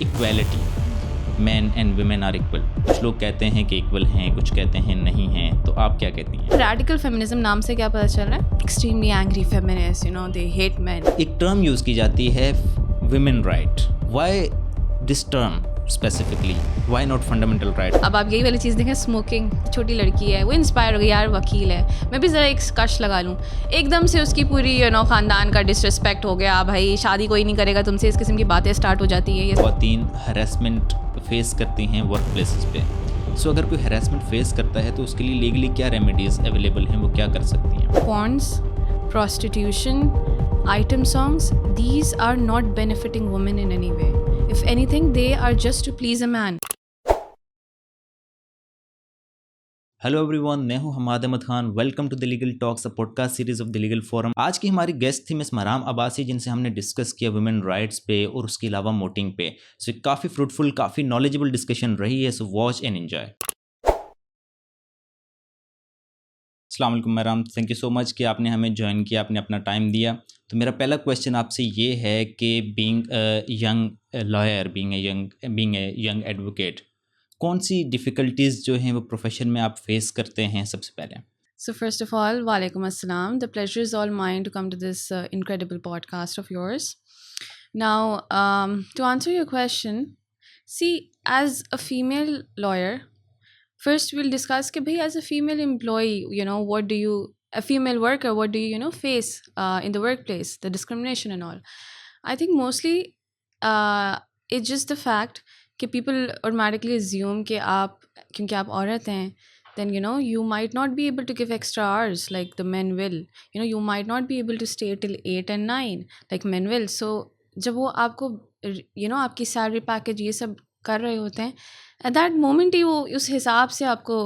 Equality, man and women are equal. कुछ लोग कहते हैं कि इक्वल हैं, कुछ कहते हैं नहीं हैं, तो आप क्या कहती हैं? रैडिकल फेमिनिज्म नाम से क्या पता चल रहा है? Extremely angry feminist, they hate main. एक टर्म यूज़ की जाती है women right. Why this term specifically? Why not fundamental right? अब आप यही वाली चीज़ देखें, स्मोकिंग, छोटी लड़की है, वो इंस्पायर हो गई, यार वकील है, मैं भी ज़रा एक कश लगा लूँ। एकदम से उसकी पूरी ख़ानदान का डिसरिस्पेक्ट हो गया, भाई शादी कोई नहीं करेगा तुमसे, इस किस्म की बातें स्टार्ट हो जाती है। ये ख़वातीन हरेसमेंट फेस करती हैं वर्क प्लेसेस पे। सो अगर कोई हरेसमेंट फेस करता है तो उसके लिए लीगली क्या रेमेडीज़ अवेलेबल हैं, वो क्या कर सकती हैं? पॉर्न्स, prostitution, item songs, these are not benefiting women in any way. If anything, they are just to please a man. Hello everyone, मैं हूं Hamad Ahmed Khan. Welcome to the legal talks, a podcast series of the legal forum. आज की हमारी guest थी miss मराम Abbasi, जिनसे हमने discuss किया women rights पे और उसके अलावा वोटिंग पे। सो काफ़ी फ्रूटफुल, काफ़ी नॉलेजेबल डिस्कशन रही है। So watch and enjoy. अस्सलाम वालेकुम मराम, थैंक यू सो मच कि आपने हमें ज्वाइन किया, आपने अपना टाइम दिया। तो मेरा पहला क्वेश्चन आपसे ये है कि being young lawyer, being a young advocate, कौन सी डिफ़िकल्टीज़ जो हैं वो प्रोफेशन में आप फेस करते हैं सबसे पहले? So first of all, walaikum assalam. The pleasure is all mine to come to this incredible podcast of yours. Now, to answer your question, see, as a female lawyer, first we'll discuss कि भाई as a female employee, what do you, a female worker, what do you, face in the workplace, the discrimination and all. I think mostly it's just the fact कि people automatically assume कि आप, क्योंकि आप औरत हैं, then you might not be able to give extra hours like the men will. You might not be able to stay till 8 and 9 like men will. So जब वो आपको आपकी सैलरी पैकेज ये सब कर रहे होते हैं, एट दैट मोमेंट ही वो उस हिसाब से आपको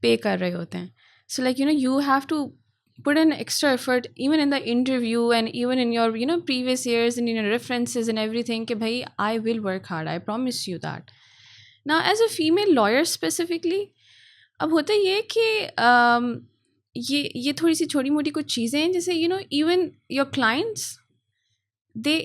पे कर रहे होते हैं. So like you have to put an extra effort even in the interview and even in your previous years and in your references and everything कि भाई I will work hard, I promise you that. Now as a female lawyer specifically, अब होता ये कि ये थोड़ी सी छोटी मोटी कुछ चीज़ें हैं, जैसे even your clients, they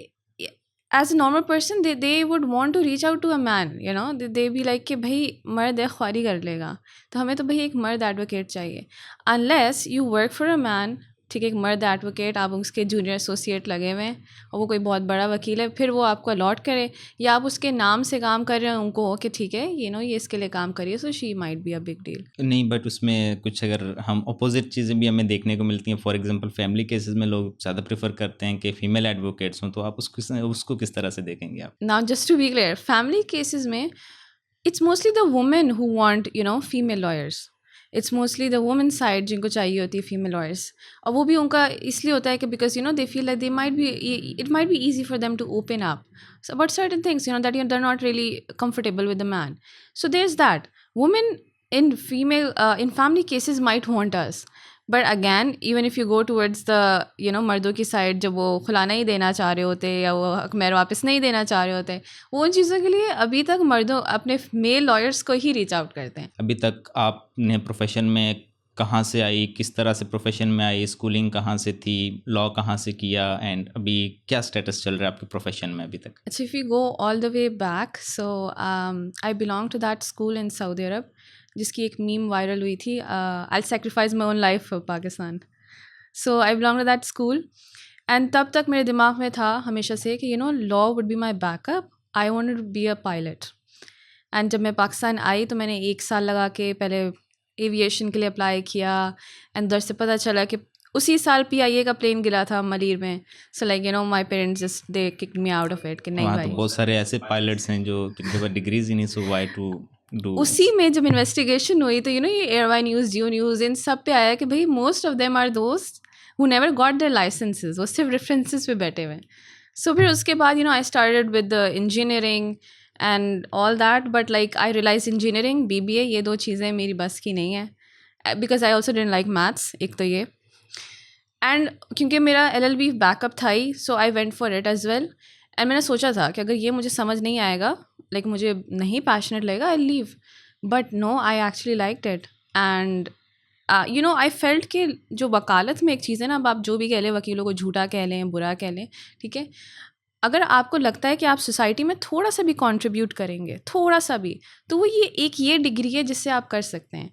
as a normal person they would want to reach out to a man, they भी लाइक कि भाई मर्द है, ख्वारी कर लेगा, तो हमें तो भाई एक मर्द एडवोकेट चाहिए. Unless you work for a man, ठीक है, एक मर्द एडवोकेट, आप उसके जूनियर एसोसिएट लगे हुए हैं और वो कोई बहुत बड़ा वकील है, फिर वो आपको अलॉट करे, या आप उसके नाम से काम कर रहे हैं, उनको कि ठीक है ये इसके लिए काम करिए, so she might be a big deal. नहीं, बट उसमें कुछ अगर हम अपोजिट चीज़ें भी हमें देखने को मिलती हैं। फॉर एग्जांपल फैमिली केसेस में लोग ज़्यादा प्रेफर करते हैं कि फीमेल एडवोकेट्स हों, तो आप उसको किस तरह से देखेंगे आप? Now just to be clear, family cases में it's mostly the women who want female lawyers. It's mostly the woman side जिनको चाहिए होती है female lawyers, और वो भी उनका इसलिए होता है कि because they feel like it might be easy for them to open up about certain things that they're not really comfortable with the man. So there's that. Women in family cases might want us, but again even if you go towards the मर्दों की side, जब वो खुलाना ही देना चाह रहे होते या वो हकमेर वापस नहीं देना चाह रहे होते, वो उन चीज़ों के लिए अभी तक मर्दों अपने मेल लॉयर्स को ही रीच आउट करते हैं. अभी तक आपने प्रोफेशन में कहाँ से आई, किस तरह से प्रोफेशन में आई, स्कूलिंग कहाँ से थी, लॉ कहाँ से किया, एंड अभी क्या स्टेटस चल रहा है आपके प्रोफेशन में अभी तक? अच्छा, if you go all the way back, so I belong to that school in Saudi Arab, जिसकी एक मीम वायरल हुई थी, I sacrifice my own life for Pakistan. So I belong to that school, and तब तक मेरे दिमाग में था हमेशा से कि law would be my backup, I wanted to be a pilot. And जब मैं पाकिस्तान आई तो मैंने 1 साल लगा के पहले एविएशन के लिए अप्लाई किया, एंड उधर से पता चला कि उसी साल PIA का प्लेन गिरा था मलीर में. So like my parents just they kicked me out of it कि नहीं वहाँ भाई. तो बहुत सारे ऐसे पायलट्स हैं जो जिनके पास डिग्रीज ही नहीं, सो व्हाई टू डू. उसी में जब इन्वेस्टिगेशन हुई तो ये एयरवाई न्यूज़, जियो न्यूज़, इन सब पे आया कि भाई मोस्ट ऑफ देम आर दोस्त who never got their licenses, वो सिर्फ रेफरेंसेस पे बैठे हुए हैं. सो फिर उसके बाद I started with the engineering and all that, but like I realize engineering, BBA, ये 2 चीज़ें मेरी बस की नहीं है, because I also didn't like maths, एक तो ये, एंड क्योंकि मेरा LLB बैकअप था ही, so I went for it as well. And मैंने सोचा था कि अगर ये मुझे समझ नहीं आएगा, लाइक मुझे नहीं पैशनेट लगेगा, I leave. But no, I actually liked it, and I felt कि जो वकालत में एक चीज़ है ना, अब आप जो भी कह लें, वकीलों को झूठा कह लें, बुरा कह लें, ठीक है, अगर आपको लगता है कि आप सोसाइटी में थोड़ा सा भी कंट्रीब्यूट करेंगे, थोड़ा सा भी, तो वो ये डिग्री है जिससे आप कर सकते हैं.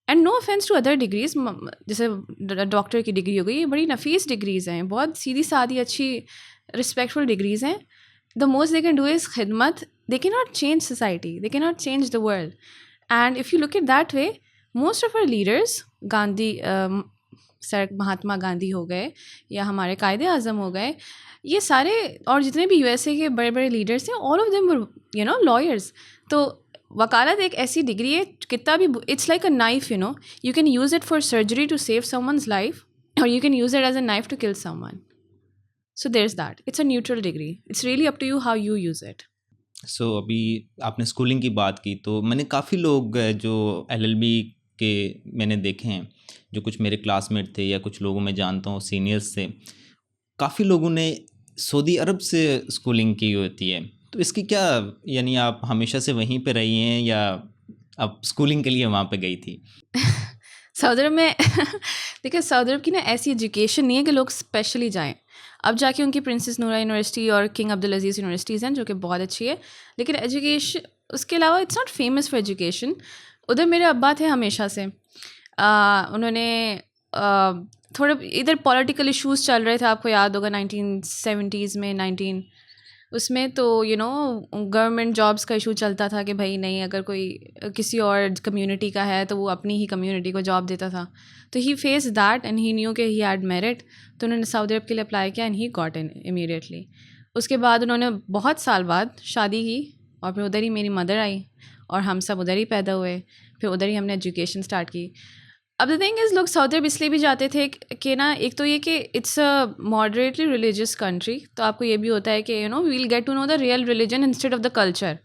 And no offence to other degrees, जैसे डॉक्टर की डिग्री हो गई, ये बड़ी नफीस डिग्रीज़ हैं, बहुत सीधी सादी अच्छी रिस्पेक्टफुल डिग्रीज़ हैं. The most they can do is खिदमत. They can not change society, they can not change the world. And if you look at that way, most of our leaders, Gandhi, sir Mahatma Gandhi हो गए, या हमारे कायदे आज़म हो गए, ये सारे और जितने भी यूएसए के बड़े बड़े लीडर्स हैं, all of them were lawyers. तो वकालत एक ऐसी डिग्री है, कितना भी, it's like a knife, you can use it for surgery to save someone's life, और you can use it as a knife to kill someone. So there is that. It's a neutral degree. It's really up to you how you use it. So अभी आपने schooling की बात की, तो मैंने काफ़ी लोग जो एलएलबी के मैंने देखे हैं, जो कुछ मेरे क्लासमेट थे या कुछ लोगों में जानता हूँ सीनियर्स से, काफ़ी लोगों ने सऊदी अरब से स्कूलिंग की होती है. तो इसकी क्या, यानी आप हमेशा से वहीं पे रही हैं या आप स्कूलिंग के लिए वहाँ पे गई थी? सऊदी अरब में देखिए, सऊदी अरब की ना ऐसी एजुकेशन नहीं है कि लोग स्पेशली जाएं. अब जाके उनकी प्रिंसेस नूरा यूनिवर्सिटी और किंग अब्दुल अजीज़ यूनिवर्सिटीज़ हैं, जो कि बहुत अच्छी है, लेकिन एजुकेशन उसके अलावा it's not famous for education. उधर मेरे अब्बा थे हमेशा से. उन्होंने थोड़े इधर पॉलिटिकल इश्यूज़ चल रहे थे, आपको याद होगा 1970s में, 19 उसमें, तो गवर्नमेंट जॉब्स का इशू चलता था कि भाई नहीं, अगर कोई किसी और कम्युनिटी का है तो वो अपनी ही कम्युनिटी को जॉब देता था. तो he face that and he knew कि ही हैड मेरिट. तो उन्होंने सऊदी अरब के लिए अप्लाई किया and he got in immediately. उसके बाद उन्होंने बहुत साल बाद शादी की, और फिर उधर ही मेरी मदर आई, और हम सब उधर ही पैदा हुए. फिर उधर ही हमने एजुकेशन स्टार्ट की. अब द थिंग इज़, लोग सऊदी अरब इसलिए भी जाते थे कि ना, एक तो ये कि it's a moderately religious country, तो आपको ये भी होता है कि we'll get to know the real religion instead of the culture.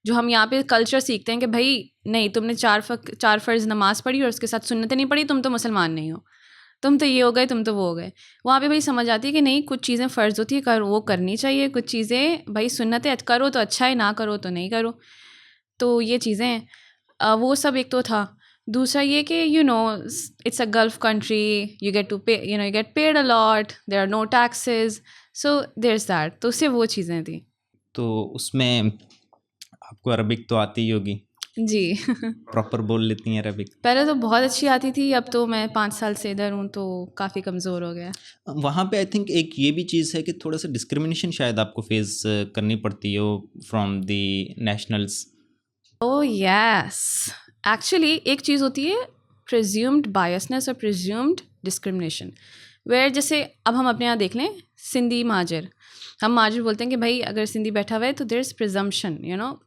जो हम यहाँ पे कल्चर सीखते हैं कि भाई नहीं, तुमने चार फ़र्ज़ नमाज़ पढ़ी और उसके साथ सुन्नतें नहीं पढ़ी, तुम तो मुसलमान नहीं हो, तुम तो ये हो गए, तुम तो वो हो गए. वहाँ पे भाई समझ आती है कि नहीं, कुछ चीज़ें फ़र्ज़ होती है, वो करनी चाहिए. कुछ चीज़ें भाई सुन्नतें करो तो अच्छा है, ना करो तो नहीं करो. तो ये चीज़ें हैं. वो सब एक तो था. दूसरा ये कि it's a Gulf country, you get to pay, you get paid a lot, there are no taxes, so there is that. तो उससे वो चीज़ें थी. तो उसमें आपको अरबिक तो आती ही होगी, जी. प्रॉपर बोल लेती हैं अरबिक? पहले तो बहुत अच्छी आती थी, अब तो मैं 5 साल से इधर हूँ, तो काफ़ी कमज़ोर हो गया. वहाँ पे आई थिंक एक ये भी चीज़ है कि थोड़ा सा डिस्क्रिमिनेशन शायद आपको फेस करनी पड़ती हो from the nationals. Oh yes. Actually एक चीज़ होती है प्रिज्यूम्ड बायसनेस और प्रिज्यूम्ड डिस्क्रिमिनेशन, वेयर जैसे अब हम अपने यहाँ देख लें, सिंधी महाजर, हम महाजर बोलते हैं कि भाई अगर सिंधी बैठा हुआ है तो देयर इज़ प्रिजम्पशन,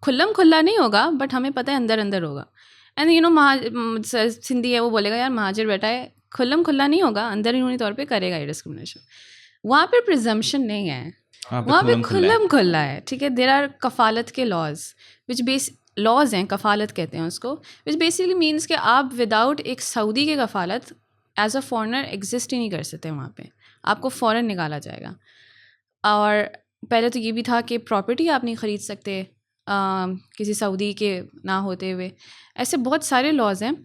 खुल्लम खुल्ला नहीं होगा, बट हमें पता है अंदर अंदर होगा. एंड सिंधी है, वो बोलेगा यार महाजर बैठा है, खुल्लम खुल्ला नहीं होगा, अंदरूनी तौर पे करेगा ये डिस्क्रिमिनेशन. वहाँ पे प्रिजम्पशन नहीं है, वहाँ पे खुल्लम खुल्ला है. ठीक है, देर आर कफ़ालत के लॉज, विच बेस लॉज हैं, कफ़ालत कहते हैं उसको, विच बेसिकली मीन्स कि आप विदाउट एक सऊदी के कफ़ालत एज अ फॉरनर एग्जिस्ट ही नहीं कर सकते वहाँ पे, आपको फ़ौरन निकाला जाएगा. और पहले तो ये भी था कि प्रॉपर्टी आप नहीं ख़रीद सकते किसी सऊदी के ना होते हुए. ऐसे बहुत सारे लॉज हैं.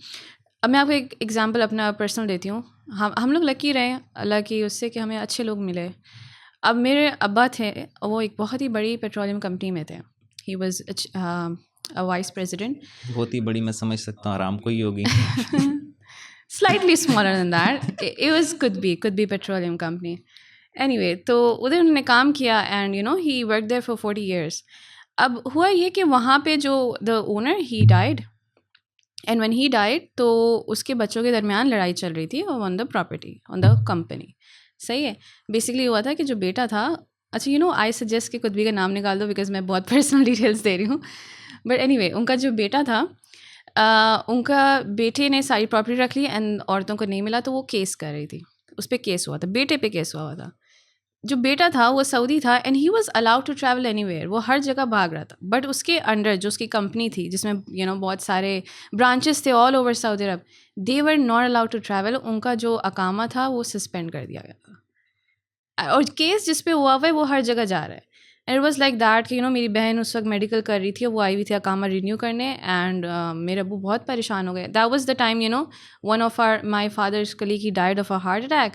अब मैं आपको एक एग्ज़ाम्पल अपना पर्सनल देती हूँ. हम लोग लकी रहे अल्लाह की उससे कि हमें अच्छे लोग मिले. अब मेरे अब्बा थे, वो एक बहुत ही बड़ी पेट्रोलियम कंपनी में थे. He was a vice president. बहुत ही बड़ी, मैं समझ सकता हूँ, आराम को ही होगी. Slightly smaller than that. It was could be petroleum company. Anyway, तो उधर उन्होंने काम किया and he worked there for 40 years. अब हुआ ये कि वहाँ पे जो the owner he died, and when he died तो उसके बच्चों के दरमियान लड़ाई चल रही थी on the property, on the company. सही है. बेसिकली हुआ था कि जो बेटा था, अच्छा आई सजेस्ट कि कुछ भी का नाम निकाल दो बिकॉज मैं बहुत पर्सनल डिटेल्स दे रही हूँ, बट एनीवे उनका जो बेटा था, उनका बेटे ने सारी प्रॉपर्टी रख ली एंड औरतों को नहीं मिला, तो वो केस कर रही थी. उस पर केस हुआ था, बेटे पे केस हुआ था. जो बेटा था वो सऊदी था and he was allowed to travel anywhere, वो हर जगह भाग रहा था. बट उसके अंडर जो उसकी कंपनी थी जिसमें बहुत सारे ब्रांचेस थे all over Saudi Arab, they were not allowed to travel. उनका जो अकामा था वो सस्पेंड कर दिया गया था, और केस जिस पे हुआ हुआ है वो हर जगह जा रहा है. And it was like that कि मेरी बहन उस वक्त मेडिकल कर रही थी, वो आई हुई थी अकामा रिन्यू करने, एंड मेरे अबू बहुत परेशान हो गए. That was the time one of my father's colleague he died of a heart attack.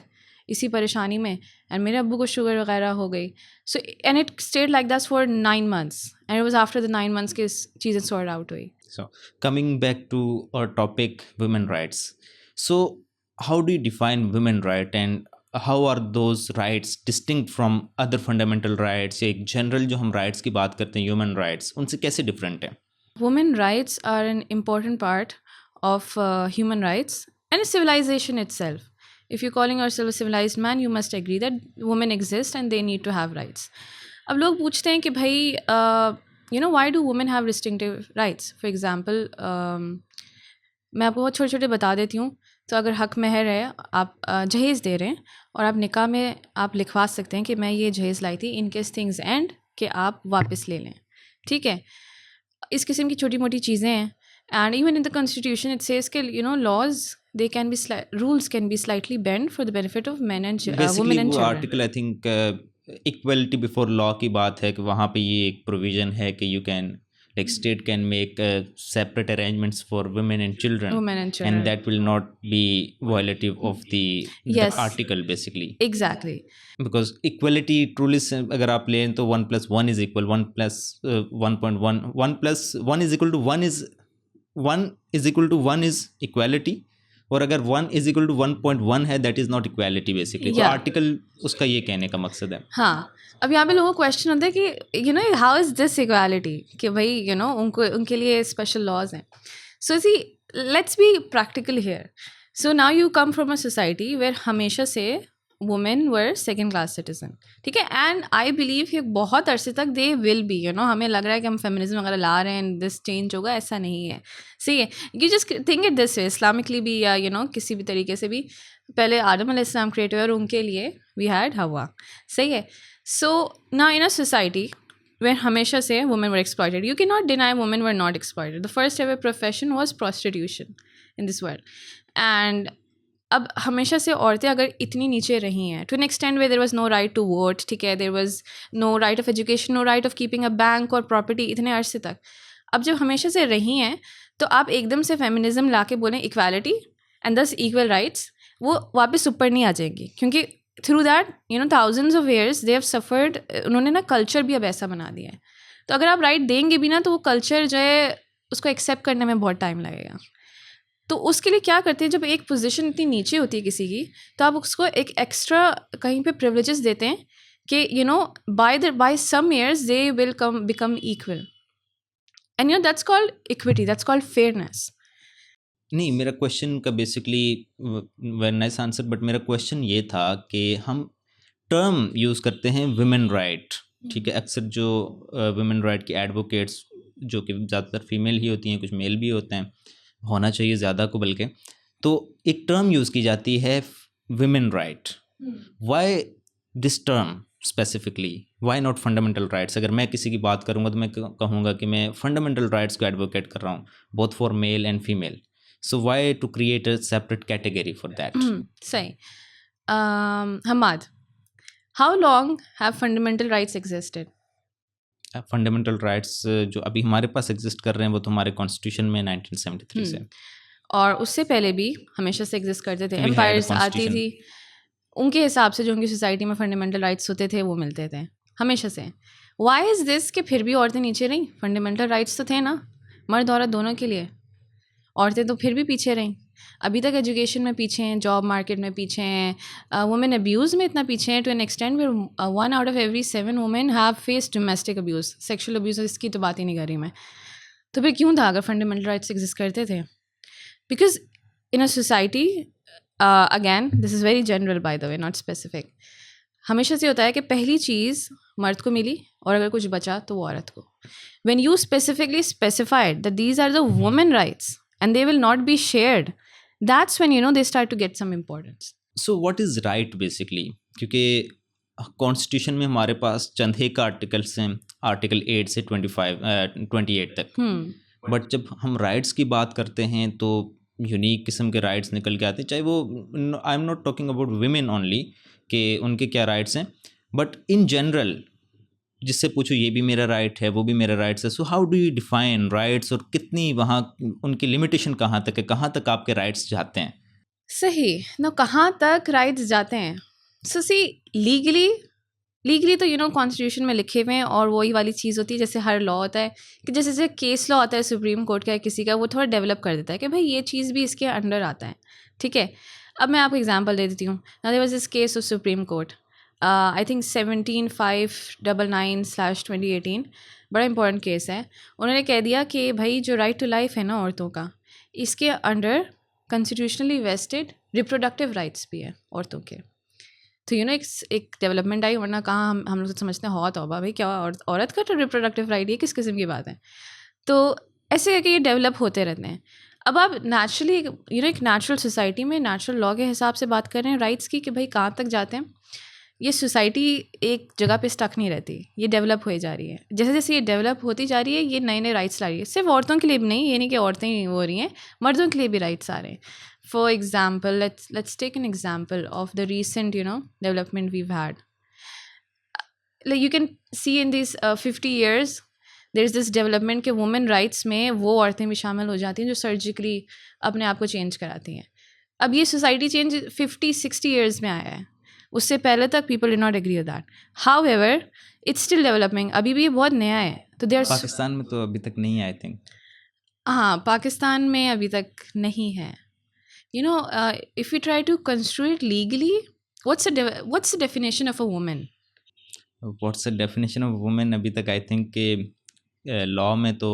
इसी परेशानी में, एंड मेरे अब्बू को शुगर वगैरह हो गई. So and it stayed like that for 9 months, and it was after the 9 months कि चीज़ें सॉर्ट आउट हुई. So, coming back to our topic, women rights. So, how do you define women right, and how are those rights distinct from other fundamental rights? एक general जो हम rights की बात करते हैं, human rights, उनसे कैसे different है? Women rights are an important part of human rights and civilization itself. If you're calling yourself a civilized man, you must agree that women exist and they need to have rights. अब लोग पूछते हैं कि भाई why do women have distinctive rights? For example, मैं आपको बहुत छोटे छोटे बता देती हूँ. तो अगर हक महर है, आप जहेज़ दे रहे हैं और आप निकाह में आप लिखवा सकते हैं कि मैं ये जहेज़ लाई थी इन केस थिंग्स एंड कि आप वापस ले लें. ठीक है, इस किस्म की छोटी मोटी चीज़ें हैं. And even in the constitution it says के laws they can be rules can be slightly bent for the benefit of men and women and children. Article I think equality before law की बात है कि वहाँ पे ये एक provision है कि you can like state can make separate arrangements for women and children, and that will not be violative of the article basically. Exactly, because equality truly अगर आप लें तो 1 + 1 is equal, 1 + 1.1, 1 + 1 is equal to 1 is 1 is equal to 1 is equality, और अगर 1 is equal to 1.1 है that is not equality basically. तो article उसका ये कहने का मकसद है. हाँ, अब यहाँ पे लोगों को क्वेश्चन होता है कि हाउ इज़ दिस इक्वालिटी, कि भाई उनके लिए स्पेशल लॉज हैं. So see let's be practical here. So now you come from a society where हमेशा से women were second class citizen. ठीक है, एंड आई बिलीव कि बहुत अरसे तक दे विल बी. हमें लग रहा है कि हम फेमिनिज्म वगैरह ला रहे हैं, दिस चेंज होगा, ऐसा नहीं है. सही है, you just think it this way, Islamically भी या किसी भी तरीके से भी. पहले आदम अलैहिस्सलाम क्रिएट हुए और उनके लिए वी हैड हवा. सही है. So now in a society where हमेशा से women were exploited, you cannot deny women were not exploited. The first ever profession was prostitution in this world. And अब हमेशा से औरतें अगर इतनी नीचे रही हैं to an extent where there was no right to vote, ठीक है, there was no right of education, no right of keeping a bank or property इतने अरसे तक. अब जब हमेशा से रही हैं तो आप एकदम से फेमिनिज्म ला के बोलें इक्वालिटी एंड दस इक्वल राइट्स, वो वापस ऊपर नहीं आ जाएंगी. क्योंकि through that thousands of years they have suffered. उन्होंने ना कल्चर भी अब ऐसा बना दिया है. तो अगर आप राइट देंगे भी ना तो वो कल्चर जो है उसको एक्सेप्ट करने में बहुत टाइम लगेगा. तो उसके लिए क्या करते हैं, जब एक पोजीशन इतनी नीचे होती है किसी की तो आप उसको एक एक्स्ट्रा कहीं पे प्रिविलेजेस देते हैं कि by some years they will become equal. And that's called equity, that's called fairness. नहीं, मेरा क्वेश्चन का basically very nice answer, but मेरा क्वेश्चन ये था कि हम टर्म यूज़ करते हैं वुमेन राइट. ठीक है, अक्सर जो वुमेन राइट के एडवोकेट्स जो कि ज़्यादातर फीमेल ही होती हैं, कुछ मेल भी होते हैं, होना चाहिए ज़्यादा को बल्कि, तो एक टर्म यूज़ की जाती है women right. Why this term specifically, why not fundamental rights? अगर मैं किसी की बात करूँगा तो मैं कहूँगा कि मैं फंडामेंटल राइट्स को एडवोकेट कर रहा हूँ, both for male and female. So why to create a separate category for that? Say, Hamad, how long have fundamental rights existed? Fundamental rights जो अभी हमारे पास एग्जिस्ट कर रहे हैं वो तो हमारे कॉन्स्टिट्यूशन में 1973 से, और उससे पहले भी हमेशा से एग्जिस्ट करते थे. एम्पायर्स आती थी, उनके हिसाब से जो उनकी सोसाइटी में फंडामेंटल राइट्स होते थे वो मिलते थे हमेशा से. वाई इज़ दिस कि फिर भी औरतें नीचे रहीं? फंडामेंटल राइट्स तो थे ना मर्द औरत दोनों के लिए. औरतें तो फिर भी पीछे रहीं. अभी तक एजुकेशन में पीछे हैं, जॉब मार्केट में पीछे हैं, वुमेन अब्यूज़ में इतना पीछे हैं to an extent where 1 out of every 7 women have faced domestic abuse, sexual abuse. इसकी तो बात ही नहीं कर रही मैं. तो फिर क्यों था अगर फंडामेंटल राइट्स एग्जिस्ट करते थे? Because in a society, again this is very general bye the way, not specific, हमेशा से होता है कि पहली चीज़ मर्द को मिली और अगर कुछ बचा तो वो औरत को. When you specifically specified that these are the women rights and they will not be shared, that's when they start to get some importance. So what is right basically? क्योंकि कॉन्स्टिट्यूशन में हमारे पास चंद एक आर्टिकल्स हैं, article 8 से 28 तक. But जब हम rights की बात करते हैं तो यूनिक किस्म के राइट्स निकल के आते हैं, चाहे वो, I am not talking about women only कि उनके क्या राइट्स हैं, बट इन जनरल जिससे पूछो ये भी मेरा राइट है, वो भी मेरा राइट्स है. सो how do you define rights, और कितनी वहाँ उनकी लिमिटेशन कहाँ तक है, कहाँ तक आपके राइट्स जाते हैं? सही ना, कहाँ तक राइट्स जाते हैं? सो सी लीगली तो कॉन्स्टिट्यूशन में लिखे हुए हैं, और वही वाली चीज़ होती है जैसे हर लॉ होता है कि जैसे जैसे केस लॉ आता है सुप्रीम कोर्ट का या किसी का, वो थोड़ा डेवलप कर देता है कि भाई ये चीज़ भी इसके अंडर आता है, ठीक है। अब मैं आपको एग्जांपल दे देती हूँ। Now there was this case of Supreme Court, I think 17599/2018, बड़ा इंपॉर्टेंट केस है। उन्होंने कह दिया कि भाई जो राइट टू लाइफ है ना औरतों का, इसके under constitutionally vested reproductive rights भी है औरतों के। तो एक डेवलपमेंट आई, वरना कहाँ हम लोग तो समझते हैं हो तौबा भाई क्या औरत का तो रिप्रोडक्टिव राइट, ये किस किस्म की बात है। तो ऐसे करके ये डेवलप होते रहते हैं। अब आप नेचुरली एक नेचुरल सोसाइटी में नेचुरल लॉ के हिसाब से बात कर रहे हैं राइट्स की कि भाई कहाँ तक जाते हैं। ये सोसाइटी एक जगह पे स्टक नहीं रहती, ये डेवलप हो जा रही है। जैसे जैसे ये डेवलप होती जा रही है, ये नए नए राइट्स ला रही है, सिर्फ औरतों के लिए भी नहीं, ये नहीं कि औरतें ही हो रही हैं, मर्दों के लिए भी राइट्स आ रहे हैं। For example, let's take an example of the recent development we've had. Like you can see in this 50 years there is this development के वुमेन राइट्स में वो औरतें भी शामिल हो जाती हैं जो सर्जिकली अपने आप को चेंज कराती हैं। अब ये सोसाइटी चेंज 50-60 years में आया है, उससे पहले तक people did not agree with that. However it's still developing, अभी भी ये बहुत नया है। तो देयर पाकिस्तान में तो अभी तक नहीं है आई थिंक। हाँ, पाकिस्तान में अभी तक नहीं है। If you try to construe it legally, what's the definition of a woman? What's the definition of women, अभी तक आई थिंक के लॉ में तो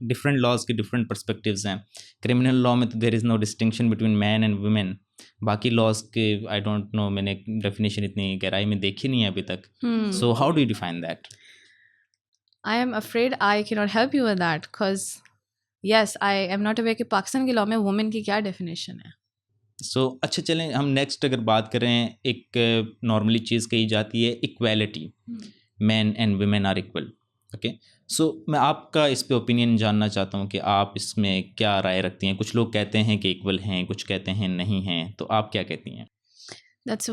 डिफरेंट लॉज के डिफरेंट पर्सपेक्टिव्स हैं। क्रिमिनल लॉ में तो there is no distinction between man and women. बाकी लॉज के आई डोंट नो, मैंने डेफिनेशन इतनी गहराई में देखी नहीं है अभी तक। So how do you define that? I am afraid I can not help you with that because yes I am not aware कि पाकिस्तान के लॉ में वुमेन की क्या डेफिनेशन है। अच्छा चलें हम नेक्स्ट अगर बात करें, एक नॉर्मली चीज़ कही जाती है equality, man and women are equal. Okay, so मैं आपका इस पे ओपिनियन जानना चाहता हूँ कि आप इसमें क्या राय रखती हैं। कुछ लोग कहते हैं कि इक्वल हैं, कुछ कहते हैं नहीं हैं, तो आप क्या कहती हैं? That's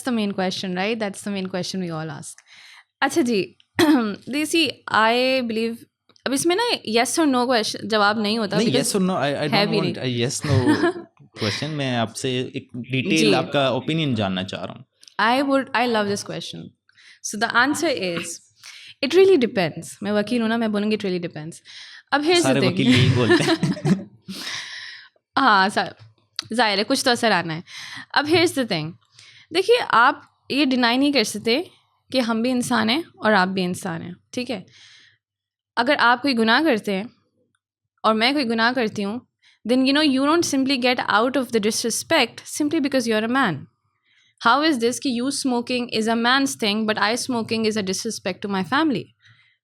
the main question, right? That's the main question we all ask. अच्छा जी, देसी आई बिलीव अब इसमें ना येस और नो क्वेश्चन जवाब नहीं होता। नहीं, येस और no, I don't want yes no question. मैं आपसे एक डिटेल आपका ओपिनियन जानना चाह रहा हूँ। I love this question. So the answer is it really depends. मैं वकील हूँ ना, मैं बोलूँगी it really depends. अब here's the सारे thing. वकील यही बोलते हैं। हाँ जाहिर है कुछ तो असर आना है। अब here's the thing. देखिए, आप ये डिनाई नहीं कर सकते कि हम भी इंसान हैं और आप भी इंसान हैं, ठीक है। अगर आप कोई गुनाह करते हैं और मैं कोई गुनाह करती हूँ, then you don't simply get out of the disrespect simply because you're a man. How is this कि you smoking is a man's thing but I smoking is a disrespect to my family?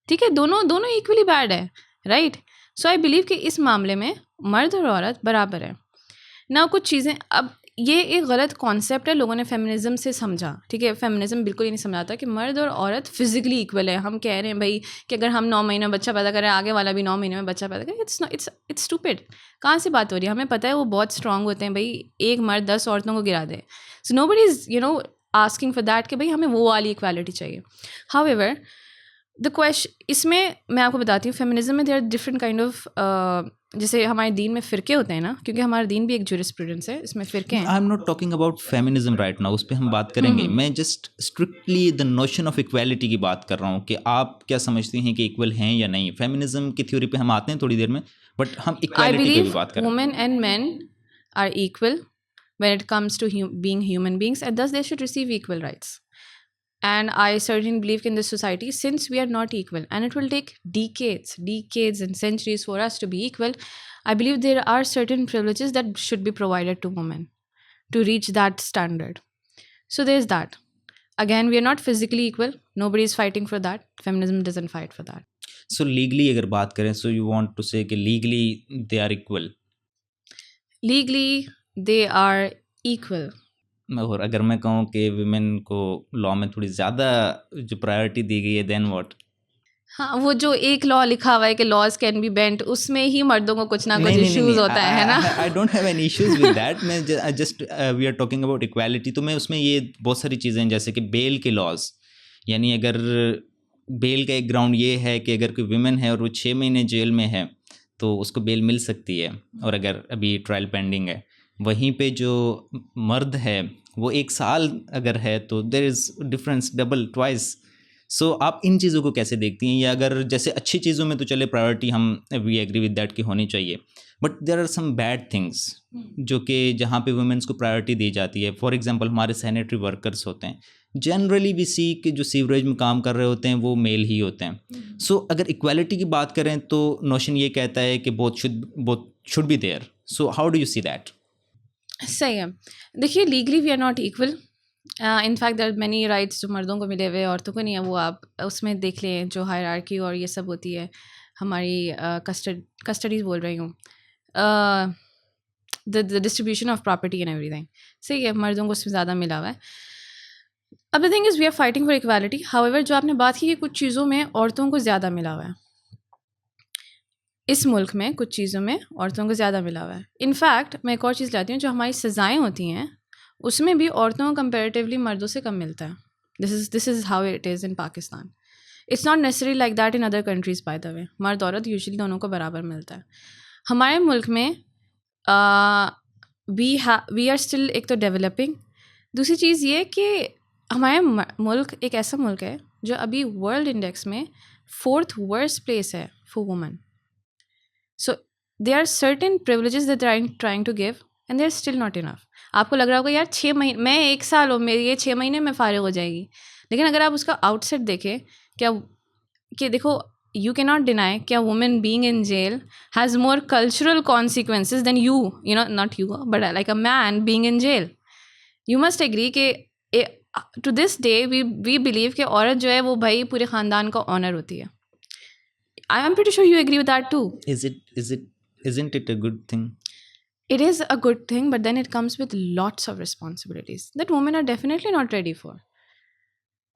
ठीक है, दोनों equally bad है, right? So I believe कि इस मामले में मर्द और औरत बराबर है ना। कुछ चीज़ें, अब ये एक गलत कॉन्सेप्ट है, लोगों ने फेमिनिज्म से समझा, ठीक है। फेमिनिज्म बिल्कुल ही नहीं समझाता कि मर्द और औरत फिजिकली इक्वल है। हम कह रहे हैं भाई कि अगर हम 9 महीने में बच्चा पैदा करें, आगे वाला भी 9 महीने में बच्चा पैदा करे, इट्स स्टूपिड। कहाँ से बात हो रही है? हमें पता है वो बहुत स्ट्रांग होते हैं भाई, एक मर्द 10 औरतों को गिरा दे। So nobody is asking for that कि भाई हमें वो वाली इक्वालिटी चाहिए। हाउएवर द क्वेश्चन, इसमें मैं आपको बताती हूँ, फेमिनिज्म में there are different kind of, जैसे हमारे दीन में फ़िरके होते हैं ना, क्योंकि हमारा दीन भी एक जूरिस्प्रूडेंस है, इसमें फ़िरके हैं। I am not talking about feminism right now, उस पर हम बात करेंगे। मैं just strictly the notion of equality की बात कर रहा हूँ कि आप क्या समझती हैं कि इक्वल हैं या नहीं। फेमिनिज्म की थ्योरी पे हम आते हैं थोड़ी देर में, बट हम इक्वालिटी की भी बात करें। Women and men are equal when it comes to being human beings, and thus they should receive equal rights. And I certainly believe in this society, since we are not equal and it will take decades and centuries for us to be equal, I believe there are certain privileges that should be provided to women to reach that standard. So there's that. Again, we are not physically equal. Nobody is fighting for that. Feminism doesn't fight for that. So legally अगर बात करें, so you want to say कि legally they are equal? Legally they are equal. और अगर मैं कहूँ कि women को लॉ में थोड़ी ज़्यादा जो प्रायोरिटी दी गई है, देन व्हाट? हाँ, वो जो एक लॉ लिखा हुआ है कि लॉज कैन बी बेंट, उसमें ही मर्दों को कुछ ना कुछ इश्यूज होता है ना। I don't have any issues with that. मैं just we are talking about equality. तो मैं उसमें ये बहुत सारी चीज़ें हैं, जैसे कि बेल के लॉज, यानी अगर बेल का एक ग्राउंड ये है कि अगर कोई वुमेन है और वो 6 महीने जेल में है तो उसको बेल मिल सकती है, और अगर अभी ट्रायल पेंडिंग है। वहीं पे जो मर्द है वो 1 साल अगर है तो there is difference double twice. So आप इन चीज़ों को कैसे देखती हैं? या अगर जैसे अच्छी चीज़ों में तो चले प्रायोरिटी हम वी एग्री विद दैट कि होनी चाहिए, but there are some bad things जो कि जहाँ पे वुमेन्स को प्रायोरिटी दी जाती है। फॉर एग्जांपल हमारे सैनिटरी वर्कर्स होते हैं, जनरली वी सी कि जो सीवरेज में काम कर रहे होते हैं वो मेल ही होते हैं। सो अगर इक्वालिटी की बात करें तो नोशन ये कहता है कि both should be there. So how do you see that? सही है। देखिए, legally we are not equal. In fact there many rights जो मर्दों को मिले हुए औरतों को नहीं है। वो आप उसमें देख लें, जो हायरार्की और ये सब होती है हमारी कस्टडीज बोल रही हूँ, the distribution of property and everything. सही है, मर्दों को उसमें ज़्यादा मिला हुआ है। अब the thing is we are fighting for equality. However जो आपने बात की कि कुछ चीज़ों में औरतों को ज़्यादा मिला हुआ है, इस मुल्क में कुछ चीज़ों में औरतों को ज़्यादा मिला हुआ है। इनफैक्ट मैं एक और चीज़ लाती हूँ, जो हमारी सज़ाएँ होती हैं उसमें भी औरतों को कंपैरेटिवली मर्दों से कम मिलता है। This is how it is in Pakistan. It's not necessary like that in other countries bye the वे। मर्द औरत यूजुअली दोनों को बराबर मिलता है। हमारे मुल्क में वी आर स्टिल, एक तो डेवलपिंग, दूसरी चीज़ ये कि हमारे मुल्क एक ऐसा मुल्क है जो अभी वर्ल्ड इंडेक्स में 4th वर्स्ट प्लेस है for women. So they are certain privileges that they are trying to give and they are still not enough. आपको लग रहा होगा यार 6 महीने, मैं 1 साल हो, मेरी ये 6 महीने में फारिग हो जाएगी। लेकिन अगर आप उसका आउटसेट देखें, क्या कि देखो, you cannot deny कि a woman being in jail has more cultural consequences than you know, not you, but like a man being in jail. You must agree कि to this day we believe कि औरत जो है वो भाई पूरे ख़ानदान का ऑनर होती है। I am pretty sure you agree with that too. Isn't it a good thing? It is a good thing, but then it comes with lots of responsibilities that women are definitely not ready for.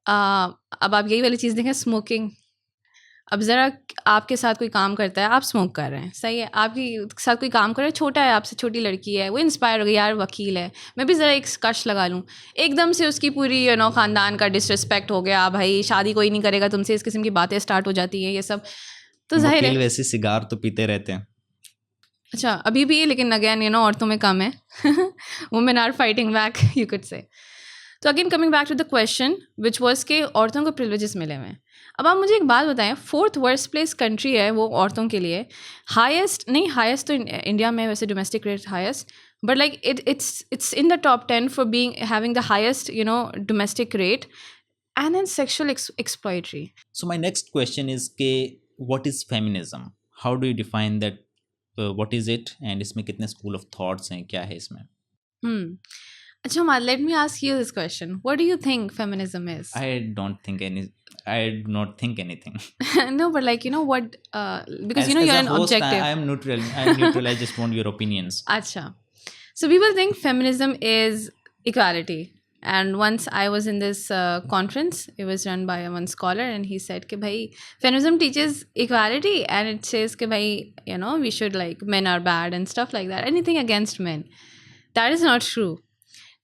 अब आप यही वाली चीज़ देखें, smoking. अब ज़रा आपके साथ कोई काम करता है, आप स्मोक कर रहे हैं, सही है, आपके साथ कोई काम कर रहा है, छोटा है, आपसे छोटी लड़की है, वो इंस्पायर हो गई, यार वकील है, मैं भी ज़रा एक कश लगा लूँ, एकदम से उसकी पूरी ख़ानदान का डिसरिस्पेक्ट हो गया, भाई शादी कोई नहीं करेगा तुमसे, इस किस्म की बातें स्टार्ट हो जाती हैं, ये सब। तो जाहिर है वैसे सिगार तो पीते रहते हैं। अच्छा, अभी भी, लेकिन अगेन औरतों में कम है। Women are fighting back, you could say. तो again coming back to the question which was के औरतों को प्रिविलेजेस मिले हुए हैं। अब आप मुझे एक बात बताएं, 4th वर्स्ट प्लेस कंट्री है वो औरतों के लिए। हाईएस्ट नहीं, हाईएस्ट तो इंडिया में वैसे domestic rate highest, but like it's in the top 10 for having the highest domestic rate, and then sexual exploitatory. So my next question is के what is feminism? How do you define that? What is it? And इसमें कितने school of thoughts हैं, क्या है इसमें? अच्छा, let me ask you this question. What do you think feminism is? I do not think anything. No, but like, what, because you're an host, objective. I am neutral. I just want your opinions. Acha. So people think feminism is equality. And once I was in this conference, it was run by one scholar, and he said कि भाई feminism teaches equality, and it says कि भाई we should, like, men are bad and stuff like that, anything against men. That is not true.